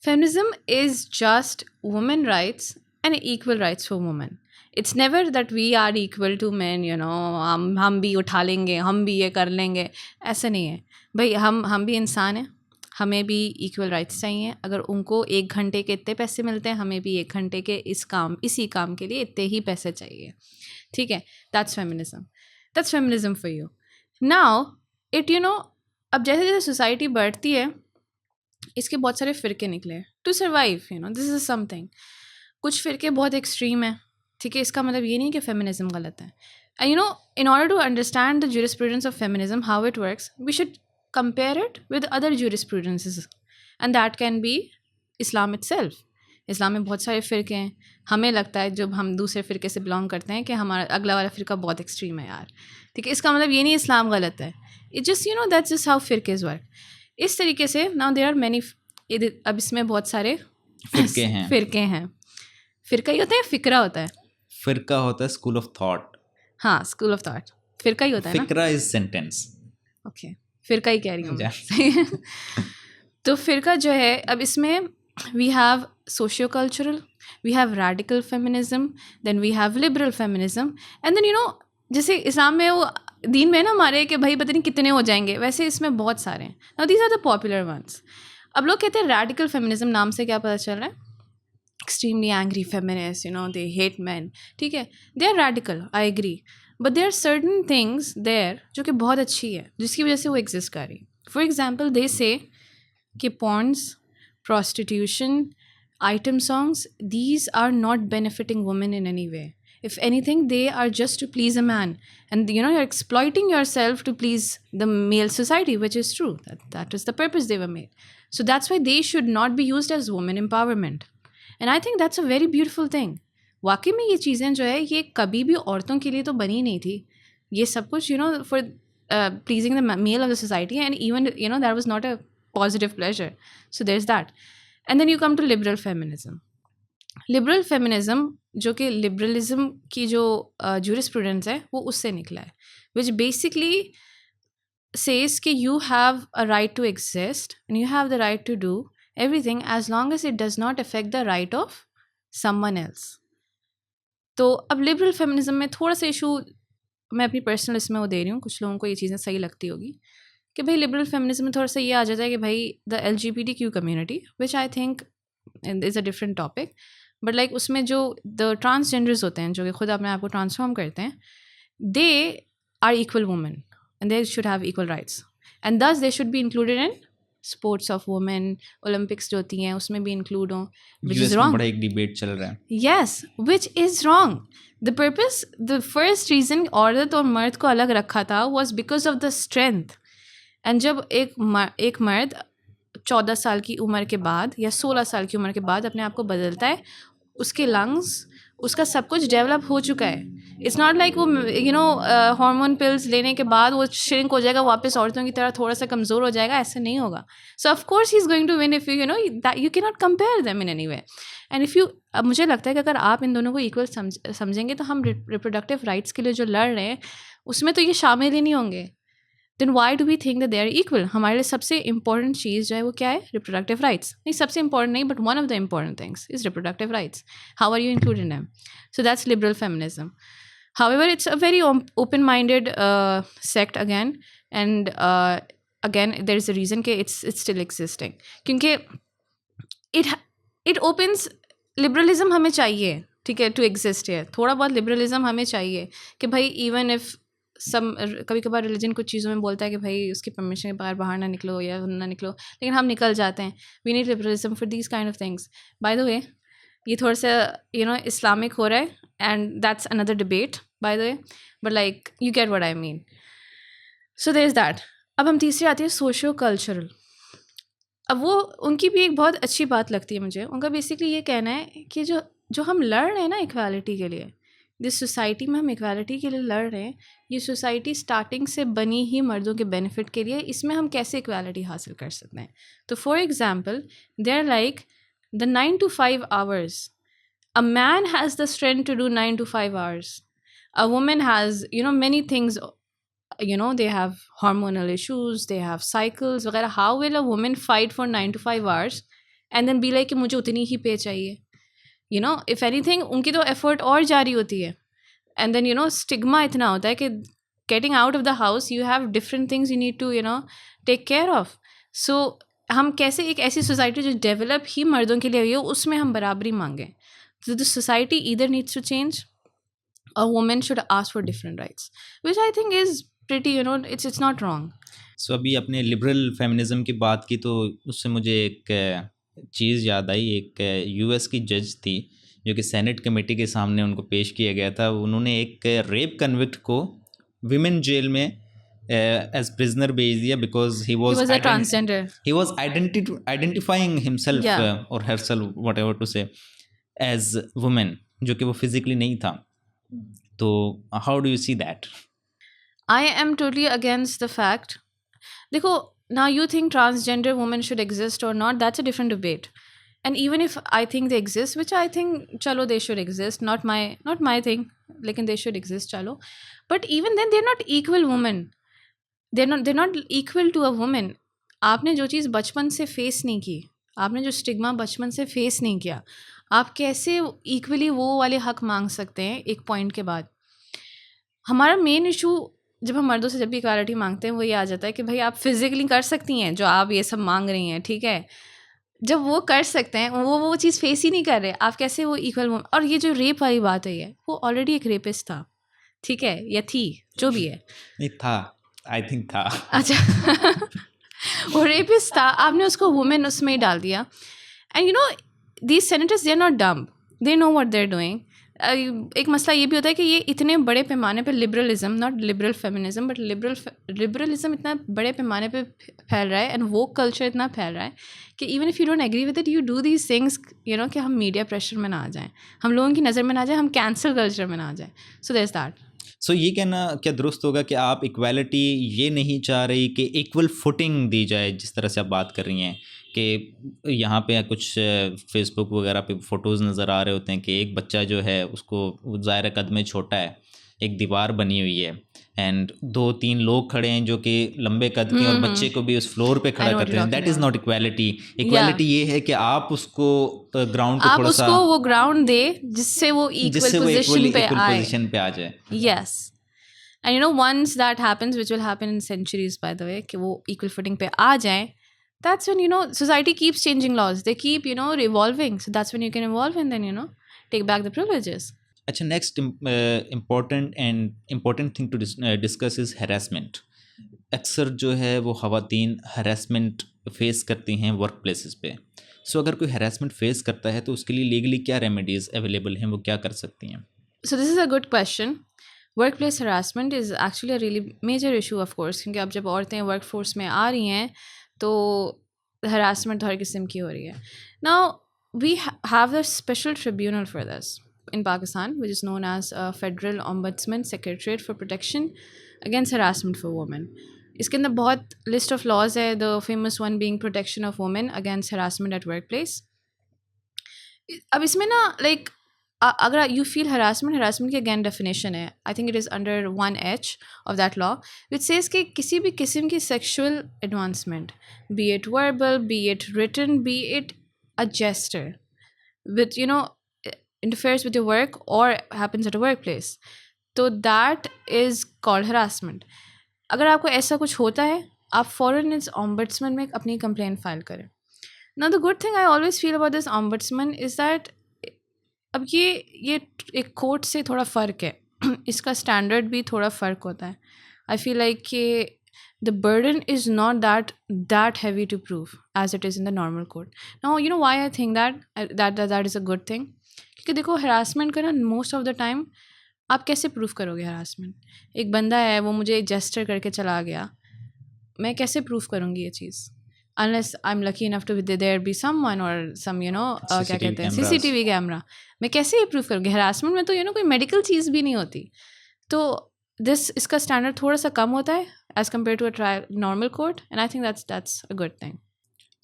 Feminism is just women rights and equal rights for women. It's never that we are equal to men, हम भी उठा लेंगे, हम भी ये कर लेंगे, ऐसा नहीं है भाई। हम भी इंसान हैं, हमें भी इक्वल राइट्स चाहिए। अगर उनको 1 घंटे के इतने पैसे मिलते हैं, हमें भी 1 घंटे के इसी काम के लिए इतने ही पैसे चाहिए, ठीक है। That's feminism for you. Now it अब जैसे जैसे सोसाइटी बढ़ती है, इसके बहुत सारे फ़िरके निकले to survive, this is something. कुछ फ़िरके बहुत एक्सट्रीम है, ठीक है। इसका मतलब ये नहीं कि फेमिनिज्म गलत है। in order to understand the jurisprudence of feminism, how it works, we should compare it with other jurisprudences, and that can be Islam itself. इस्लाम में बहुत सारे फ़िरके हैं। हमें लगता है जब हम दूसरे फ़िरके से बिलोंग करते हैं कि हमारा अगला वाला फ़िरका बहुत एक्सट्रीम है यार, ठीक है। इसका मतलब ये नहीं इस्लाम गलत है, it just that's just how फ़िरकेज़ वर्क। इस तरीके से नाउ देयर आर मैनी, अब इसमें बहुत सारे फ़िरके हैं। फ़िरका ही होता है, फ़िक्रा होता है? फ़िरका होता है स्कूल ऑफ थॉट। हाँ, स्कूल ऑफ थॉट। फ़िरका ही होता है ना? फ़िक्रा इज सेंटेंस। ओके, फ़िरका ही कह रही हूँ। तो फ़िरका जो है, अब इसमें we have socio cultural, we have radical feminism, then we have liberal feminism, and then जैसे इस्लाम में वो दीन में ना हमारे कि भाई पता नहीं कितने हो जाएंगे, वैसे इसमें बहुत सारे हैं। Now these are the popular ones. अब लोग कहते हैं रैडिकल फेमिनिज्म, नाम से क्या पता चल रहा है? Extremely angry feminist, they hate man, ठीक है, they are radical, I agree, but there are certain things there जो कि बहुत अच्छी है, जिसकी वजह से वो एग्जिस्ट कर रही. फॉर एग्जाम्पल दे से कि पॉर्न्स, prostitution, item songs, these are not benefiting women in any way. If anything, they are just to please a man. And you're exploiting yourself to please the male society, which is true. That is the purpose they were made. So that's why they should not be used as women empowerment. And I think that's a very beautiful thing. वाकई में ये चीज़ें जो है ये कभी भी औरतों के लिए तो बनी नहीं थी. ये सब कुछ for pleasing the male of the society, and even that was not a positive pleasure. So there's that. And then you come to liberal feminism. Liberal feminism जो कि liberalism की जो jurisprudence है वो उससे निकला है, which basically says कि you have a right to exist and you have the right to do everything as long as it does not affect the right of someone else. तो अब liberal feminism में थोड़ा सा issue मैं अपनी personal इसमें वो दे रही हूँ, कुछ लोगों को ये चीज़ें सही लगती होगी कि भाई लिबरल फेमिनिज्म में थोड़ा सा ये आ जाता है कि भाई the LGBTQ community, which I think is a different topic, but like उसमें जो द ट्रांसजेंडर्स होते हैं जो कि खुद अपने आप को ट्रांसफॉर्म करते हैं, they are equal women and they should have equal rights and thus they should be included in sports of women. Olympics जो होती हैं उसमें भी इंक्लूड हों, विच इज़ रॉन्ग. बड़ा एक डिबेट चल रहा है. Yes, which is wrong. The purpose, the first reason औरत और मर्द को अलग रखा था was because of the strength. And जब एक मर्द 14 साल की उम्र के बाद या 16 साल की उम्र के बाद अपने आप को बदलता है, उसके लंग्स, उसका सब कुछ डेवलप हो चुका है. इट्स नॉट लाइक वो हार्मोन पिल्स लेने के बाद वो श्रिंक हो जाएगा वापस औरतों की तरह, थोड़ा सा कमज़ोर हो जाएगा, ऐसा नहीं होगा. So of course he is going to win if you can not compare them in any way. And if you, अब मुझे लगता है कि अगर आप इन दोनों को इक्वल समझेंगे तो हम रिप्रोडक्टिव राइट्स के लिए जो लड़ रहे हैं उसमें तो ये शामिल ही नहीं होंगे. Then why do we think that they are equal? हमारे लिए सबसे इंपॉर्टेंट चीज़ जो है वो क्या है? Reproductive rights. नहीं, सबसे इंपॉर्टेंट नहीं, but one of the important things is reproductive rights. How are you included in them? So that's liberal feminism. However, it's a very open-minded sect again, and again there is a reason कि it's still existing. क्योंकि it opens, liberalism हमें चाहिए, ठीक है, to exist है. थोड़ा बहुत liberalism हमें चाहिए कि भाई even if कभी कभार रिलीजन कुछ चीज़ों में बोलता है कि भाई उसकी परमिशन के बाहर बाहर ना निकलो या ना निकलो, लेकिन हम निकल जाते हैं. We need liberalism for these kind of things. By the way ये थोड़ा सा इस्लामिक हो रहा है, and that's another debate by the way, but like you get what I mean. So there is that. अब हम तीसरी आती है सोशियो कल्चरल. अब वो उनकी भी एक बहुत अच्छी बात लगती है मुझे. उनका बेसिकली ये कहना है कि जो हम लड़ रहे हैं ना इक्वालिटी के लिए, जिस सोसाइटी में हम इक्वालिटी के लिए लड़ रहे हैं, ये सोसाइटी स्टार्टिंग से बनी ही मर्दों के बेनिफिट के लिए. इसमें हम कैसे इक्वालिटी हासिल कर सकते हैं? तो for example they are like the 9 to 5 hours. A man has the strength to do 9 to 5 hours. A woman has many things, they have hormonal issues, they have cycles वगैरह. How will a woman fight for 9 to 5 hours and then be like कि मुझे उतनी ही पे चाहिए? if anything उनकी तो effort और जारी होती है. एंड देन स्टिग्मा इतना होता है कि getting out of the house you have different things you need to take care of. So हम कैसे एक ऐसी सोसाइटी जो डेवलप ही मर्दों के लिए हुई हो उसमें हम बराबरी मांगें? तो the society either needs to change और women should ask for different rights, which I think is pretty it's not wrong. So अभी अपने लिबरल फेमिनिज्म की बात की तो उससे मुझे एक चीज़ याद आई. एक US की जज थी जो कि सेनेट कमेटी के सामने उनको पेश किया गया था. उन्होंने एक रेप कन्विक्ट को विमेन जेल में एज प्रिजनर भेज दिया because he was transgender. He was identifying himself और हरसेल्फ व्हाटएवर टू से एज वुमेन, जो कि वो फिजिकली नहीं था. तो how do you see that? I am totally against the fact. देखो, now you think transgender women should exist or not, that's a different debate. And even if I think they exist, which I think chalo they should exist, not my thing, lekin they should exist chalo, but even then they're not equal women. they're not equal to a woman. आपने जो चीज़ बचपन से face नहीं की, आपने जो stigma बचपन से फेस नहीं किया, आप कैसे इक्वली वो वाले हक मांग सकते हैं एक पॉइंट के बाद? हमारा मेन इशू जब हम मर्दों से जब भी इक्वालिटी मांगते हैं वो ये आ जाता है कि भाई आप फिजिकली कर सकती हैं जो आप ये सब मांग रही हैं, ठीक है, जब वो कर सकते हैं वो चीज़ फेस ही नहीं कर रहे, आप कैसे वो इक्वल। और ये जो रेप वाली बात है ये, वो ऑलरेडी एक रेपिस्ट था, ठीक है, या थी, जो भी है। नहीं था, आई थिंक था। अच्छा वो रेपिस्ट था, आपने उसको वुमेन उसमें ही डाल दिया। And you know these senators they are not dumb, they know what they are doing. एक मसला ये भी होता है कि ये इतने बड़े पैमाने पे liberalism, not liberal feminism but liberalism इतना बड़े पैमाने पे फैल रहा है, एंड वो कल्चर इतना फैल रहा है कि even if you don't agree with it you do these things, you know, कि हम मीडिया प्रेशर में ना आ जाएं, हम लोगों की नज़र में ना आ जाए, हम कैंसल कल्चर में ना आ जाए। So there is that. So ये कहना क्या दुरुस्त होगा कि आप इक्वालिटी ये नहीं चाह रही कि इक्वल फुटिंग दी जाए, जिस तरह से आप बात कर रही हैं कि यहाँ पे कुछ फेसबुक वगैरह पे फ़ोटोज़ नज़र आ रहे होते हैं कि एक बच्चा जो है उसको ज़ाहिर कद में छोटा है, एक दीवार बनी हुई है एंड 2-3 लोग खड़े हैं जो कि लंबे कद के हैं और बच्चे को भी उस फ्लोर पे खड़ा करते हैं। That is not equality. Equality ये है कि आप उसको ग्राउंड को आप थोड़ा सा, उसको वो ग्राउंड दे जिससे वो इक्वल पोजीशन पे आए। पोजीशन पे आ जाए। Yes, and you know once that happens, which will happen in centuries by the way, कि वो इक्वल फुटिंग पे आ जाए, that's when, you know, society keeps changing laws, they keep, you know, revolving, so that's when you can evolve and then, you know, take back the privileges. अच्छा, next important thing to discuss is harassment. अक्सर जो है वो ख़वातीन harassment face करती हैं work places पे। सो अगर कोई हैरेसमेंट फेस करता है तो उसके लिए लीगली क्या रेमेडीज़ अवेलेबल हैं, वो क्या कर सकती हैं? So this is a good question. Workplace harassment is actually a really major issue, of course, क्योंकि अब जब औरतें वर्क फोर्स में आ रही हैं तो harassment हर किस्म की हो रही है. Now we have a special tribunal for this in Pakistan, which is known as Federal Ombudsman Secretariat for Protection Against Harassment for Women. इसके अंदर बहुत लिस्ट ऑफ लॉज है, the famous one being protection of women against harassment at work place. अब इसमें ना like अगर you feel harassment की again definition है, I think it is under 1H of that law, which says कि किसी भी किस्म की sexual advancement, be it verbal, be it written, be it a gesture, which you know interferes with your work or happens at a workplace, तो that is called harassment. अगर आपको ऐसा कुछ होता है, आप फ़ौरन इस ombudsman में अपनी कंप्लेंट फाइल करें. Now the good thing I always feel about this ombudsman is that अब ये एक कोर्ट से थोड़ा फ़र्क है, इसका स्टैंडर्ड भी थोड़ा फ़र्क होता है. आई फील लाइक कि the burden is not that heavy to prove as it is in the normal court. Now you know why I think that is a good thing, क्योंकि देखो हरासमेंट का ना मोस्ट ऑफ द टाइम आप कैसे proof करोगे harassment? एक बंदा है वो मुझे जेस्टर करके चला गया, मैं कैसे प्रूफ करूँगी ये चीज़? Unless I am lucky enough to there be someone और सम यू नो क्या कहते हैं CCTV कैमरा, मैं कैसे ये प्रूफ करूँगी? हरासमेंट में तो यू नो कोई मेडिकल चीज़ भी नहीं होती. तो इसका स्टैंडर्ड थोड़ा सा कम होता है as compare to a trial normal court, and I think that's a good thing.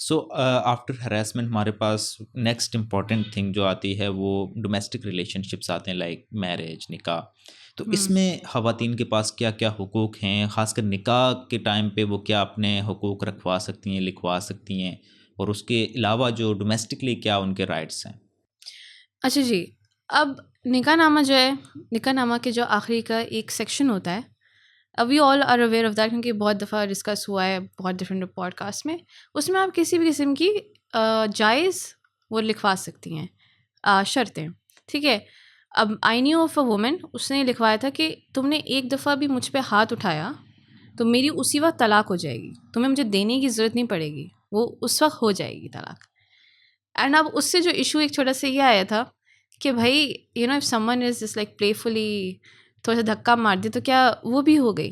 So after harassment हमारे पास नेक्स्ट इम्पॉर्टेंट थिंग जो आती है वो डोमेस्टिक रिलेशनशिप्स आते हैं, लाइक मैरिज, निकाह. तो इसमें ख़वातीन के पास क्या क्या हुकूक हैं, ख़ासकर निकाह के टाइम पे वो क्या अपने हुकूक रखवा सकती हैं, लिखवा सकती हैं, और उसके अलावा जो डोमेस्टिकली क्या उनके राइट्स हैं? अच्छा जी, अब निकाहनामा जो है, निकाहनामा के जो आखिरी का एक सेक्शन होता है, अब we all are aware of that क्योंकि बहुत दफ़ा डिस्कस हुआ है बहुत डिफरेंट पॉडकास्ट में. उसमें आप किसी भी किस्म की जायज़ वो लिखवा सकती हैं शर्तें, ठीक है. अब I knew of a women, उसने लिखवाया था कि तुमने एक दफ़ा भी मुझ पे हाथ उठाया तो मेरी उसी वक्त तलाक हो जाएगी, तुम्हें मुझे देने की ज़रूरत नहीं पड़ेगी, वो उस वक्त हो जाएगी तलाक. एंड अब उससे जो इशू एक छोटा सा ये आया था कि भाई you know if someone is just like playfully थोड़ा सा धक्का मार दिया तो क्या वो भी हो गई?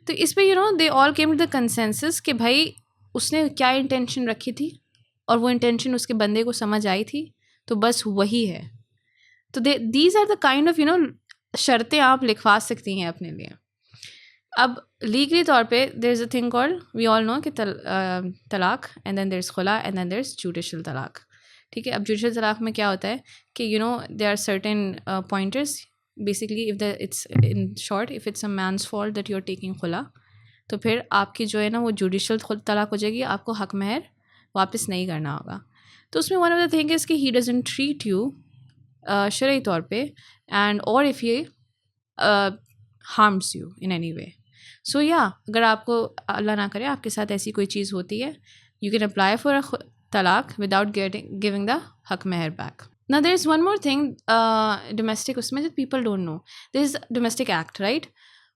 तो इस पे you know they all came to the consensus कि भाई उसने क्या इंटेंशन रखी थी और वो इंटेंशन उसके बंदे को समझ आई थी, तो बस वही है. तो these are the kind of you know शर्तें आप लिखवा सकती हैं अपने लिए. अब लीगली तौर पे there is a thing called, we all know कि तलाक, एंड देन देयर इज़ खुला, and then there is judicial तलाक, ठीक है. अब जुडिशल तलाक में क्या होता है कि you know there are certain pointers. Basically it's in short, if it's a man's fault that you are taking खुला, तो फिर आपकी जो है ना वो जुडिशल तलाक हो जाएगी, आपको हक महर वापस नहीं करना होगा. तो उसमें one of the thing is कि ही डजंट ट्रीट यू शरई तौर पे, एंड और इफ़ ये harms you in any way. So या अगर आपको अल्लाह ना करे आपके साथ ऐसी कोई चीज़ होती है, you can apply for a talaq without giving the haq meher back. Now there is one more thing, domestic उसमें that people don't know. There is domestic act, right?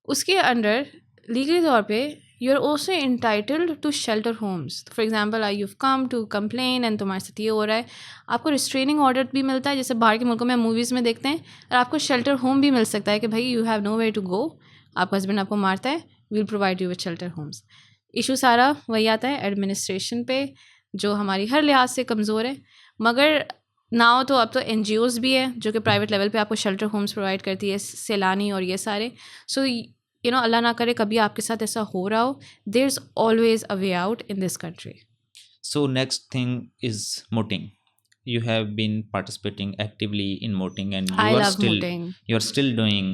उसके अंडर लीगली तौर पे you are also entitled to shelter homes. For example, you've come to complain and तुम्हारे साथ ये हो रहा है, आपको restraining order भी मिलता है, जैसे बाहर के मुल्कों में मूवीज़ में देखते हैं, और आपको shelter home भी मिल सकता है कि भाई you have nowhere to go, आपका हस्बैंड आपको मारता है, we'll provide you with shelter homes. Issue सारा वही आता है एडमिनिस्ट्रेशन पे, जो हमारी हर लिहाज से कमज़ोर है। मगर नाउ तो अब तो NGOs भी है जो कि प्राइवेट लेवल पे आपको शेल्टर होम्स प्रोवाइड करती है, सैलानी और ये सारे। सो यू नो अल्लाह ना करे कभी आपके साथ ऐसा हो रहा हो, there is always a way out in this country. So next thing is mooting. You have been participating actively in mooting, and I love mooting. you are still doing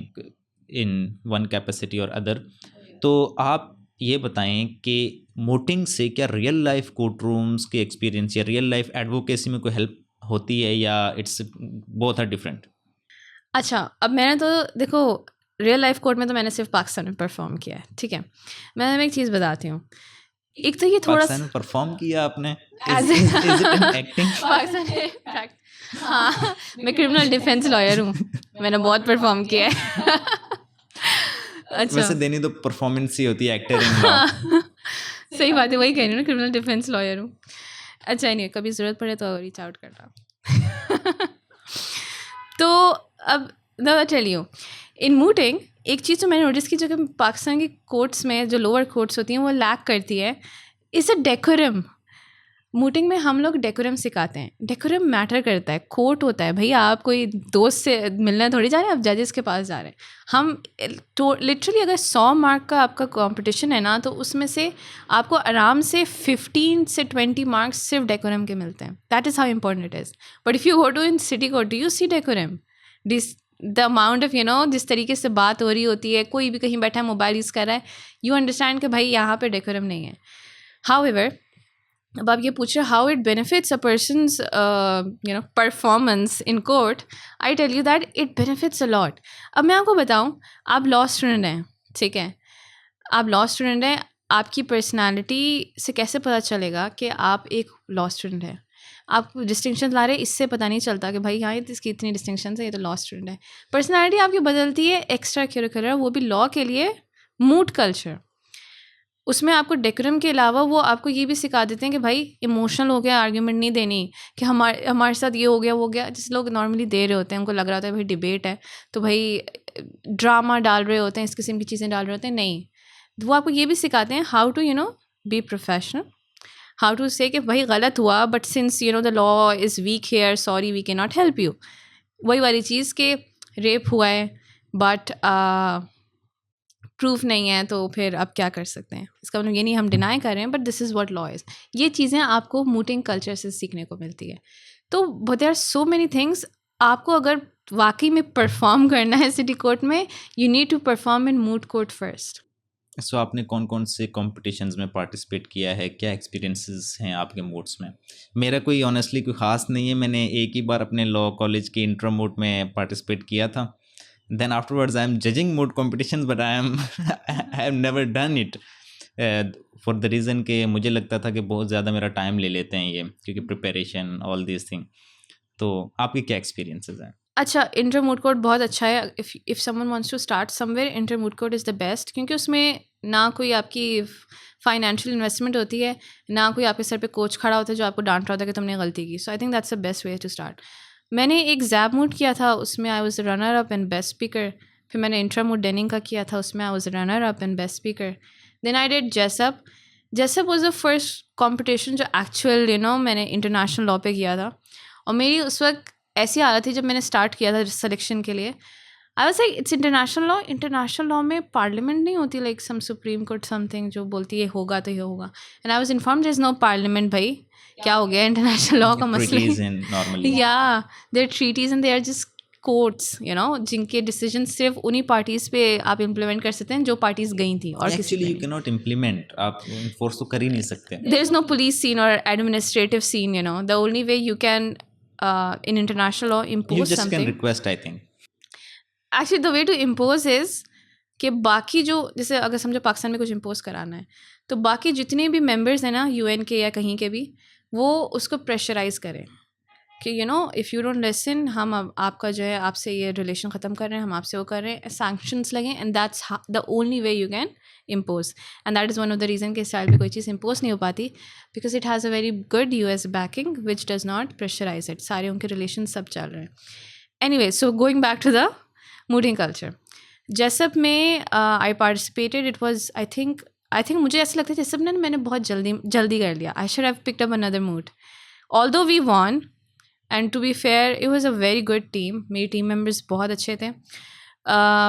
in one capacity or other. तो आप ये बताएं कि मोटिंग से क्या real life court rooms के experience या real life advocacy में कोई हेल्प होती है, या इट्स बोथ आर डिफरेंट? अच्छा, अब मैंने तो देखो रियल लाइफ कोर्ट में तो मैंने सिर्फ पाकिस्तान में परफॉर्म किया है, ठीक है। मैं एक चीज़ बताती हूँ, एक तो ये थोड़ा पाकिस्तान में परफॉर्म किया आपने? As Is it an acting? Pakistan में हाँ, मैं क्रिमिनल डिफेंस लॉयर हूँ, मैंने बहुत परफॉर्म किया है। अच्छा, वैसे देनी तो परफॉर्मेंस ही होती है, एक्टर इन लॉ। सही बात है, वही कह रही हूँ ना, क्रिमिनल डिफेंस लॉयर हूँ। अच्छा, नहीं कभी ज़रूरत पड़े तो रीच आउट करना। तो अब द टेल यू इन मूटिंग, एक चीज़ तो मैंने नोटिस की जो कि पाकिस्तान की कोर्ट्स में जो लोअर कोर्ट्स होती हैं वो लैक करती है, इज़ अ डेकोरम। मूटिंग में हम लोग डेकोरम सिखाते हैं, डेकोरम मैटर करता है। कोर्ट होता है भाई, आप कोई दोस्त से मिलने थोड़ी जा रहे हैं, आप जजेस के पास जा रहे हैं। हम तो लिटरली अगर 100 मार्क का आपका कंपटीशन है ना, तो उसमें से आपको आराम से 15 से 20 मार्क्स सिर्फ डेकोरम के मिलते हैं। That is how important it is. But if you go to in city court, do you see decorum? This the amount of जिस तरीके से बात हो रही होती है, कोई भी कहीं बैठा है मोबाइल यूज़ कर रहा है, यू अंडरस्टैंड कि भाई यहाँ पे डेकोरम नहीं है। हाउएवर, अब आप ये पूछ रहे how it benefits a person's performance in court, I tell you that it benefits a lot. अब मैं आपको बताऊँ, आप लॉ स्टूडेंट हैं, ठीक है, आप लॉ स्टूडेंट हैं, आपकी पर्सनालिटी से कैसे पता चलेगा कि आप एक लॉ स्टूडेंट हैं? आप डिस्टिंक्शन ला रहे हैं, इससे पता नहीं चलता कि भाई हाँ इसकी इतनी डिस्टिंक्शन है, ये तो लॉ स्टूडेंट है। पर्सनालिटी आपकी बदलती है एक्स्ट्रा करिकुलर, वो भी लॉ के लिए मूड कल्चर। उसमें आपको डेकोरम के अलावा वो आपको ये भी सिखा देते हैं कि भाई इमोशनल हो गया, आर्ग्यूमेंट नहीं देनी, कि हमारे साथ ये हो गया वो हो गया। जिस लोग नॉर्मली दे रहे होते हैं, उनको लग रहा होता है भाई डिबेट है तो भाई ड्रामा डाल रहे होते हैं, इस किस्म की चीज़ें डाल रहे होते हैं, नहीं। वो आपको ये भी सिखाते हैं how to be professional, how to say कि भाई गलत हुआ, but since the law is weak here, sorry we can not help you. वही वाली चीज़ कि रेप हुआ है बट प्रूफ नहीं है, तो फिर आप क्या कर सकते हैं? इसका मतलब ये नहीं हम डिनाई कर रहे हैं, but this is what law is. ये चीज़ें आपको मूटिंग कल्चर से सीखने को मिलती है। तो there are so many things. आपको अगर वाकई में परफॉर्म करना है सिटी कोर्ट में, you need to perform in moot court first. So आपने कौन कौन से कॉम्पिटिशन्स में पार्टिसिपेट किया है, क्या एक्सपीरियंसेस हैं आपके मूड्स में? मेरा कोई ऑनेस्टली कोई ख़ास नहीं है, मैंने एक ही बार अपने लॉ कॉलेज के इंट्रा मूड में पार्टिसिपेट किया था। Then afterwards I am judging mood competitions, but I have never done it for the reason कि मुझे लगता था कि बहुत ज़्यादा मेरा टाइम ले लेते हैं ये, क्योंकि प्रिपरेशन ऑल दिस थिंग। तो आपके क्या एक्सपीरियंसेस हैं? अच्छा, इंटर मूड कोर्ट बहुत अच्छा है। If someone wants to start somewhere, inter moot court is the best, क्योंकि उसमें ना कोई आपकी फाइनेंशियल इन्वेस्टमेंट होती है, ना कोई आपके सर पे कोच खड़ा होता है जो आपको डांट रहा होता है कि तुमने गलती की। So I think that's the best way to start. मैंने एक जैब मूड किया था, उसमें I was runner up and best speaker. फिर मैंने इंट्रा मूड डेनिंग का किया था, उसमें I was runner up and best speaker. Then I did Jessup. Jessup was the first competition जो एक्चुअल मैंने इंटरनेशनल लॉ पे किया था। और मेरी उस वक्त ऐसी हालत थी जब मैंने स्टार्ट किया था सिलेक्शन के लिए, I was like it's international law. International law में पार्लियामेंट नहीं होती, like some supreme court something जो बोलती है होगा तो ये होगा। And I was informed there is no parliament. भाई क्या हो गया इंटरनेशनल लॉ का मसला? या there treaties and they are just courts जिनके डिसीजन सिर्फ उन्हीं पार्टीज़ पे आप इम्प्लीमेंट कर सकते हैं जो पार्टीज़ गई थी, और actually you can not implement, आप फोर्स तो कर ही नहीं सकते। There is no police scene और administrative scene, the only way you can in international law impose you just something, can request, I think. actually the way to impose is कि बाकी जो जैसे अगर समझो पाकिस्तान में कुछ इम्पोज कराना है तो बाकी जितने भी मेंबर्स हैं ना यूएन के या कहीं के भी वो उसको प्रेशराइज करें कि you know if you don't listen हम अब आपका जो है आपसे ये रिलेशन ख़त्म कर रहे हैं, हम आपसे वो कर रहे हैं, सैंक्शंस लगें and that's the only way you can impose and that is one of the reason कि इस्राइल पे कोई चीज़ इम्पोज नहीं हो पाती because it has a very good US backing which does not pressurize it. सारे उनके रिलेशन सब चल रहे हैं. Anyway so going back to the mooting culture. Jessup में I participated. It was I think मुझे ऐसा लगता है जेसप ने मैंने बहुत जल्दी कर लिया. I should have picked up another moot. Although we won and to be fair it was a very good team. मेरी टीम मेम्बर्स बहुत अच्छे थे.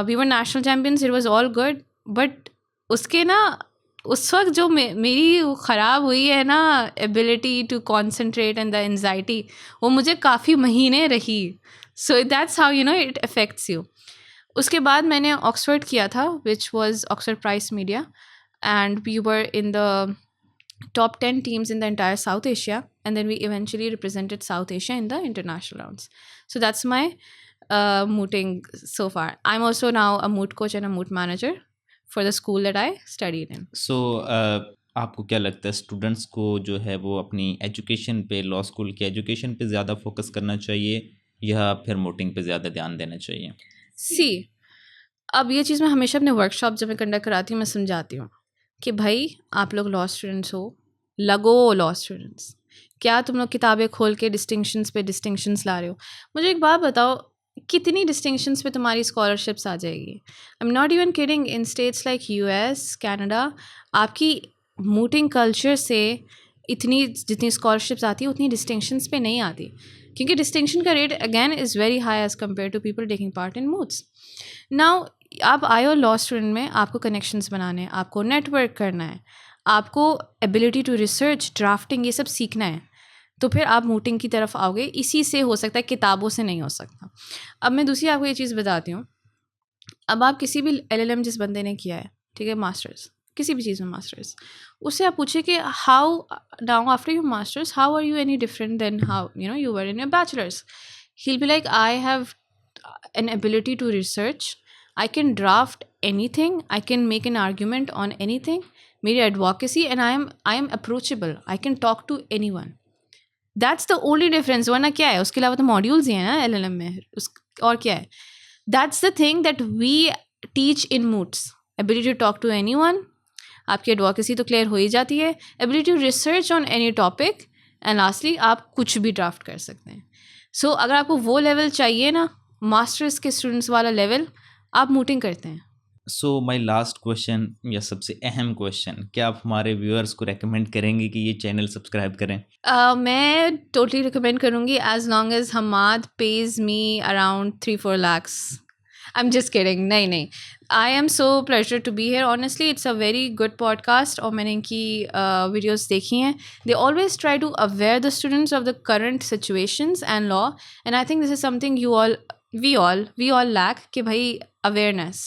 We were national champions. It was all good. But उसके ना उस वक्त जो मेरी ख़राब हुई है ना ability to concentrate and the anxiety वो मुझे काफ़ी महीने रही. So that's how you know it affects you. उसके बाद मैंने ऑक्सफोर्ड किया था which was Oxford Price Media and we were in the top 10 teams in the entire South Asia, and then we eventually represented South Asia in the international rounds. So that's my mooting so far. I'm also now a moot coach and a moot manager for the school that I studied in. सो आपको क्या लगता है students को जो है वो अपनी education पे, लॉ स्कूल की एजुकेशन पे ज़्यादा फोकस करना चाहिए या फिर मोटिंग पे ज़्यादा ध्यान देना चाहिए? सी अब ये चीज़ मैं हमेशा अपने वर्कशॉप जब मैं कंडक्ट कराती हूँ मैं समझाती हूँ कि भाई आप लोग लॉ स्टूडेंट्स हो, लगो लॉ स्टूडेंट्स. क्या तुम लोग किताबें खोल के डिस्टिंक्शंस पे डिस्टिंक्शंस ला रहे हो? मुझे एक बात बताओ कितनी डिस्टिंक्शंस पे तुम्हारी स्कॉलरशिप्स आ जाएगी? I am not even kidding. In states like US, Canada, आपकी मूटिंग कल्चर से इतनी जितनी स्कॉलरशिप्स आती है उतनी डिस्टिंक्शंस पे नहीं आती क्योंकि डिस्टिंक्शन का rate again is very high as compare to people taking part in moots. Now आप आए हो लॉ स्टूडेंट में, आपको कनेक्शंस बनाने हैं, आपको नेटवर्क करना है, आपको एबिलिटी टू रिसर्च, ड्राफ्टिंग, ये सब सीखना है. तो फिर आप मूटिंग की तरफ आओगे. इसी से हो सकता है, किताबों से नहीं हो सकता. अब मैं दूसरी आपको ये चीज़ बताती हूँ. अब आप किसी भी LLM जिस बंदे ने किया है, ठीक है, मास्टर्स किसी भी चीज़ में मास्टर्स, उससे आप पूछे कि how now after your masters how are you any different than how you were in your bachelors. He will be like I have an ability to research, I can draft anything, I can make an argument on anything. मेरी advocacy and I am approachable. I can talk to anyone. That's the only difference. वरना क्या है? उसके अलावा तो modules ही हैं ना LLM में. और क्या है? That's the thing that we teach in moots. Ability to talk to anyone. आपकी advocacy तो clear हो ही जाती है. Ability to research on any topic. And lastly, आप कुछ भी draft कर सकते हैं. So अगर आपको वो level चाहिए ना, masters के students वाला level, आप मूटिंग करते हैं. सो माय लास्ट क्वेश्चन या सबसे अहम क्वेश्चन, क्या आप हमारे व्यूअर्स को रेकमेंड करेंगे कि ये चैनल सब्सक्राइब करें? मैं टोटली रिकमेंड करूँगी as long as Hammad pays me around 3-4 lakhs. I am just kidding. नहीं I am so pleasure to be here. Honestly it's a very good podcast और मैंने इनकी वीडियोज़ देखी हैं. They always try to aware the students of the current situations and law and I think this is something you all we all lack कि भाई awareness,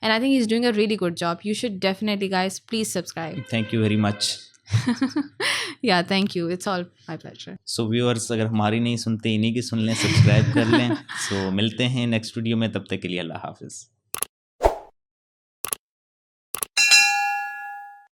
and I think he's doing a really good job. You should definitely, guys, please subscribe. Thank you very much. Yeah, thank you. It's all my pleasure. So viewers, अगर हमारी नहीं सुनते इन्हीं की सुन लें, subscribe कर लें. So मिलते हैं नेक्स्ट वीडियो में, तब तक के लिए अल्लाह हाफिज़.